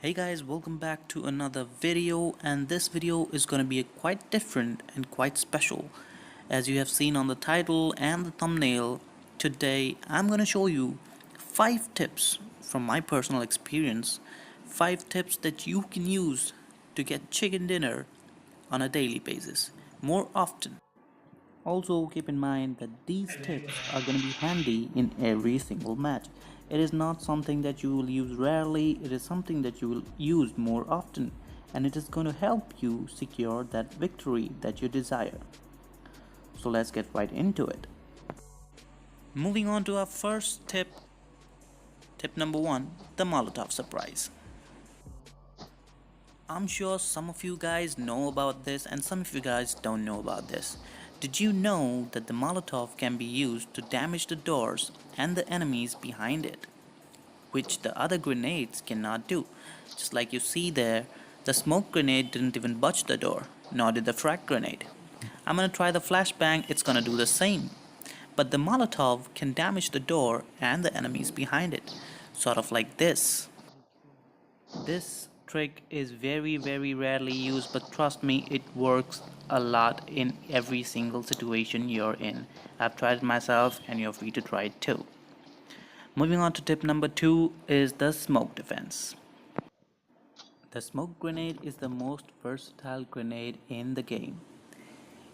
Hey guys, welcome back to another video, and this video is going to be quite different and quite special. As you have seen on the title and the thumbnail, today I'm going to show you 5 tips from my personal experience, 5 tips that you can use to get chicken dinner on a daily basis, more often. Also, keep in mind that these tips are going to be handy in every single match. It is not something that you will use rarely, it is something that you will use more often, and it is going to help you secure that victory that you desire. So let's get right into it. Moving on to our first tip, tip number 1, the Molotov Surprise. I'm sure some of you guys know about this and some of you guys don't know about this. Did you know that the Molotov can be used to damage the doors and the enemies behind it, which the other grenades cannot do? Just like you see there, the smoke grenade didn't even budge the door, nor did the frag grenade. I'm gonna try the flashbang, it's gonna do the same. But the Molotov can damage the door and the enemies behind it, sort of like this. This trick is very rarely used, but trust me, it works a lot in every single situation you're in. I've tried it myself and you're free to try it too. Moving on to tip number 2 is the smoke defense. The smoke grenade is the most versatile grenade in the game.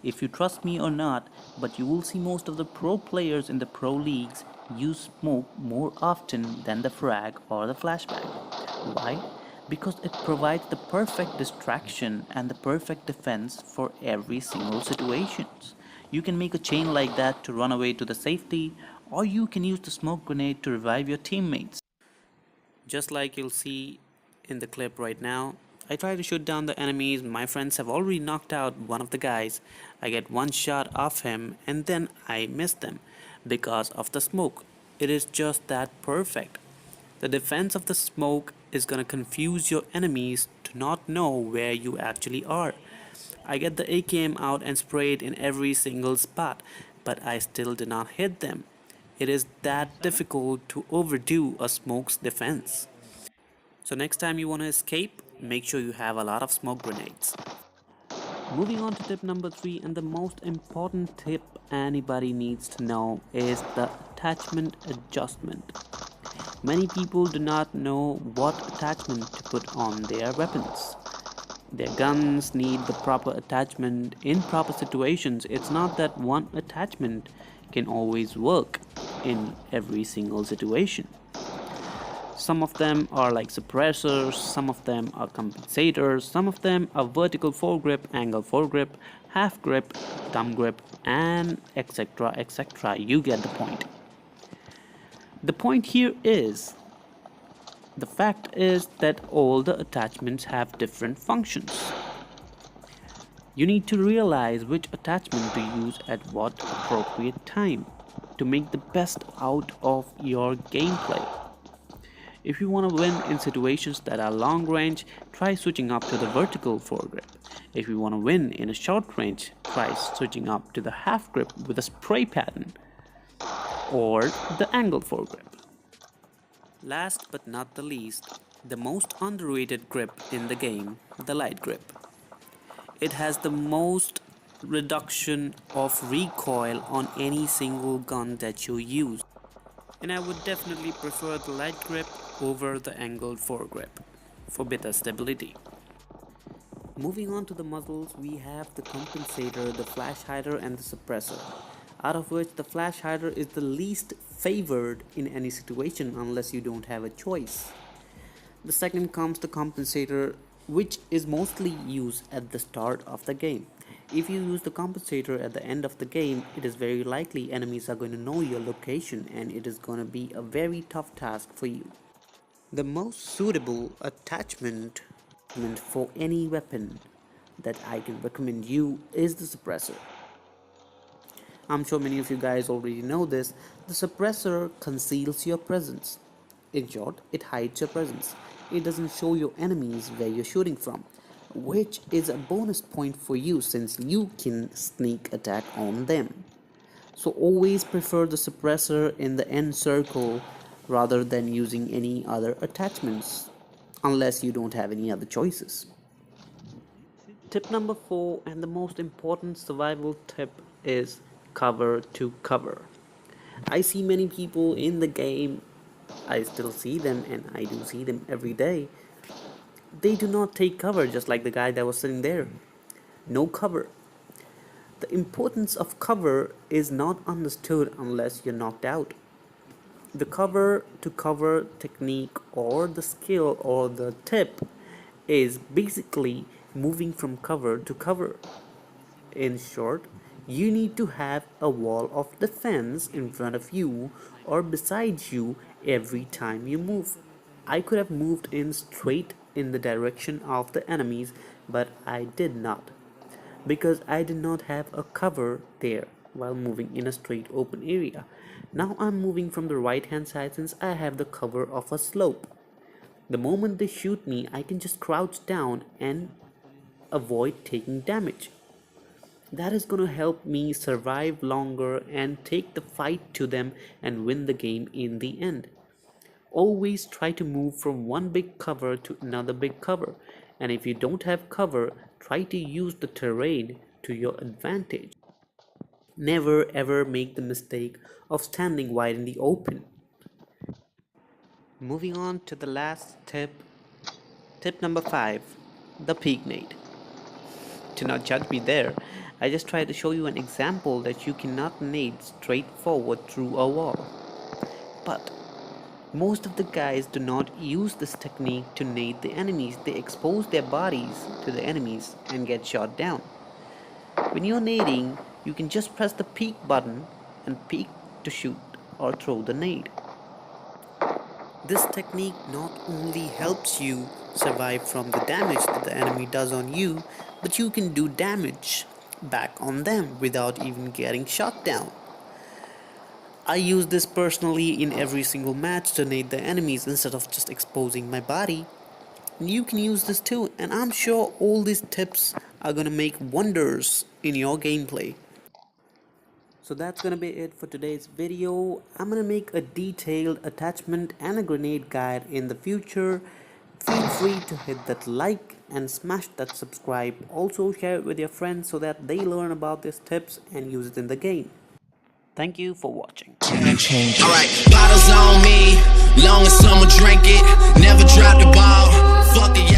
If you trust me or not, but you will see most of the pro players in the pro leagues use smoke more often than the frag or the flashbang. Why? Because it provides the perfect distraction and the perfect defense for every single situation. You can make a chain like that to run away to the safety, or you can use the smoke grenade to revive your teammates. Just like you'll see in the clip right now, I try to shoot down the enemies. My friends have already knocked out one of the guys. I get one shot off him and then I miss them because of the smoke. It is just that perfect. The defense of the smoke is gonna confuse your enemies to not know where you actually are. I get the AKM out and spray it in every single spot, but I still did not hit them. It is that difficult to overdo a smoke's defense. So next time you want to escape, make sure you have a lot of smoke grenades. Moving on to tip number 3, and the most important tip anybody needs to know is the attachment adjustment. Many people do not know what attachment to put on their weapons. Their guns need the proper attachment in proper situations. It's not that one attachment can always work in every single situation. Some of them are like suppressors, some of them are compensators, some of them are vertical foregrip, angle foregrip, half grip, thumb grip, and etc. You get the point. The point here is, the fact is that all the attachments have different functions. You need to realize which attachment to use at what appropriate time to make the best out of your gameplay. If you want to win in situations that are long range, try switching up to the vertical foregrip. If you want to win in a short range, try switching up to the half grip with a spray pattern or the angle foregrip. Last but not the least, the most underrated grip in the game, the light grip. It has the most reduction of recoil on any single gun that you use. And I would definitely prefer the light grip over the angled foregrip for better stability. Moving on to the muzzles, we have the compensator, the flash hider, and the suppressor, out of which the flash hider is the least favored in any situation unless you don't have a choice. The second comes the compensator, which is mostly used at the start of the game. If you use the compensator at the end of the game, it is very likely enemies are going to know your location and it is going to be a very tough task for you. The most suitable attachment for any weapon that I can recommend you is the suppressor. I'm sure many of you guys already know this. The suppressor conceals your presence. In short, it hides your presence. It doesn't show your enemies where you're shooting from, which is a bonus point for you since you can sneak attack on them. So always prefer the suppressor in the end circle rather than using any other attachments unless you don't have any other choices. Tip number 4, and the most important survival tip, is cover to cover. I see many people in the game, I still see them, and I do see them every day. They do not take cover, just like the guy that was sitting there. No cover. The importance of cover is not understood unless you're knocked out. The cover to cover technique, or the skill, or the tip, is basically moving from cover to cover. In short, you need to have a wall of defense in front of you or beside you every time you move. I could have moved in straight in the direction of the enemies, but I did not, because I did not have a cover there while moving in a straight open area. Now I'm moving from the right hand side since I have the cover of a slope. The moment they shoot me, I can just crouch down and avoid taking damage. That is gonna help me survive longer and take the fight to them and win the game in the end. Always try to move from one big cover to another big cover, and if you don't have cover, try to use the terrain to your advantage. Never ever make the mistake of standing wide in the open. Moving on to the last tip, tip number 5, the peak nade. Do not judge me there. I just tried to show you an example that you cannot nade straight forward through a wall. But most of the guys do not use this technique to nade the enemies. They expose their bodies to the enemies and get shot down. When you're nading, you can just press the peek button and peek to shoot or throw the nade. This technique not only helps you survive from the damage that the enemy does on you, but you can do damage back on them without even getting shot down. I use this personally in every single match to nade the enemies instead of just exposing my body. You can use this too, and I'm sure all these tips are gonna make wonders in your gameplay. So that's gonna be it for today's video. I'm gonna make a detailed attachment and a grenade guide in the future. Feel free to hit that like and smash that subscribe. Also share it with your friends so that they learn about these tips and use it in the game. Thank you for watching. Alright, bottles on me, long as someone drink it. Never drop the ball. Fuck the